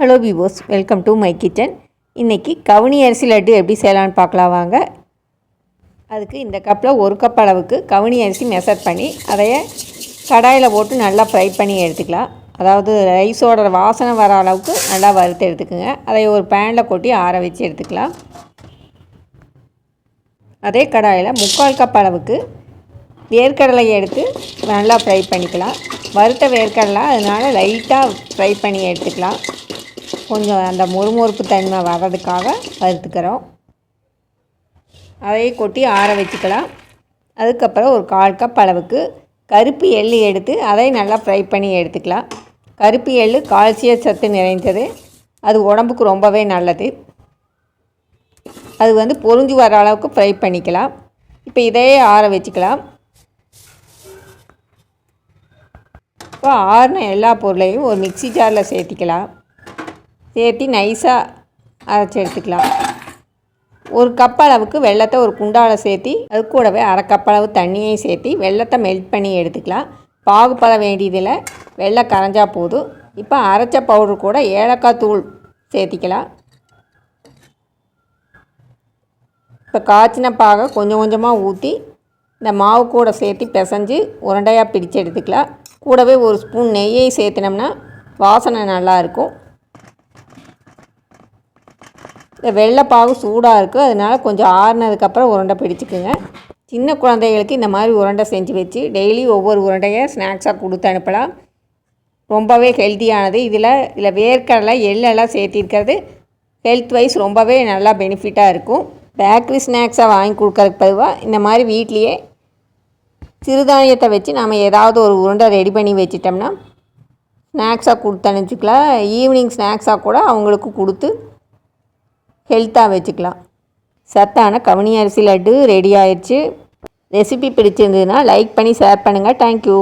Hello viewers, welcome to my kitchen. இன்றைக்கி கவுனி அரிசி லட்டு எப்படி செய்யலான்னு பார்க்கலாம் வாங்க. அதுக்கு இந்த கப்பில் 1 கப் அளவுக்கு கவுனி அரிசி மெஷர் பண்ணி அதைய கடாயில் போட்டு நல்லா ஃப்ரை பண்ணி எடுத்துக்கலாம். அதாவது ரைஸோட வாசனை வர அளவுக்கு நல்லா வறுத்து எடுத்துக்கோங்க. அதை ஒரு பேனில் கொட்டி ஆற வச்சு எடுத்துக்கலாம். அதே கடாயில் 3/4 கப் அளவுக்கு வேர்க்கடலையை எடுத்து நல்லா ஃப்ரை பண்ணிக்கலாம். வறுத்த வேர்க்கடலை, அதனால் லைட்டாக ஃப்ரை பண்ணி எடுத்துக்கலாம். கொஞ்சம் அந்த மொறுமொறுப்பு தன்மை வர்றதுக்காக வறுத்துக்கிறோம். அதையே கொட்டி ஆற வச்சுக்கலாம். அதுக்கப்புறம் ஒரு 1/4 கப் அளவுக்கு கருப்பு எள்ளு எடுத்து அதை நல்லா ஃப்ரை பண்ணி எடுத்துக்கலாம். கருப்பு எள்ளு கால்சிய சத்து நிறைந்தது, அது உடம்புக்கு ரொம்பவே நல்லது. அது பொரிஞ்சு வர அளவுக்கு ஃப்ரை பண்ணிக்கலாம். இப்போ இதையே ஆற வச்சுக்கலாம். இப்போ ஆறின எல்லா பொருளையும் ஒரு மிக்ஸி ஜாரில் சேர்த்திக்கலாம். சேர்த்து நைஸாக அரைச்சி எடுத்துக்கலாம். 1 கப் அளவுக்கு வெல்லத்தை ஒரு குண்டாவில் சேர்த்தி அது கூடவே 1/2 கப் அளவு தண்ணியையும் சேர்த்தி வெல்லத்தை மெல்ட் பண்ணி எடுத்துக்கலாம். பாகுபத வேண்டியதில் வெல்லம் கரைஞ்சா போதும். இப்போ அரைச்ச பவுடர் கூட ஏலக்காய் தூள் சேர்த்திக்கலாம். இப்போ காய்ச்சின பாகை கொஞ்சம் கொஞ்சமாக ஊற்றி இந்த மாவு கூட சேர்த்து பிசைஞ்சு உருண்டையாக பிடிச்சு எடுத்துக்கலாம். கூடவே ஒரு ஸ்பூன் நெய்யை சேர்த்தினோம்னா வாசனை நல்லாயிருக்கும். இந்த வெள்ளைப்பாகு சூடாக இருக்குது, அதனால் கொஞ்சம் ஆறுனதுக்கப்புறம் உருண்டை பிடிச்சிக்குங்க. சின்ன குழந்தைகளுக்கு இந்த மாதிரி உருண்டை செஞ்சு வச்சு டெய்லி ஒவ்வொரு உருண்டையை ஸ்நாக்ஸாக கொடுத்து அனுப்பலாம். ரொம்பவே ஹெல்த்தியானது. இதில் வேர்க்கடலை எள்ளெல்லாம் சேர்த்திருக்கிறது ஹெல்த் வைஸ் ரொம்பவே நல்லா பெனிஃபிட்டாக இருக்கும். பேக்கரி ஸ்நாக்ஸாக வாங்கி கொடுக்கறதுக்கு பதிலாக இந்த மாதிரி வீட்லேயே சிறுதானியத்தை வச்சு நம்ம ஏதாவது ஒரு உருண்டை ரெடி பண்ணி வச்சிட்டோம்னா ஸ்நாக்ஸாக கொடுத்து அனுப்பிச்சிக்கலாம். ஈவினிங் ஸ்நாக்ஸாக கூட அவங்களுக்கு கொடுத்து ஹெல்த்தாக வச்சுக்கலாம். சத்தான கவுனி அரிசி லட்டு ரெடி ஆயிடுச்சு. ரெசிபி பிடிச்சிருந்ததுன்னா லைக் பண்ணி ஷேர் பண்ணுங்கள். தேங்க்யூ.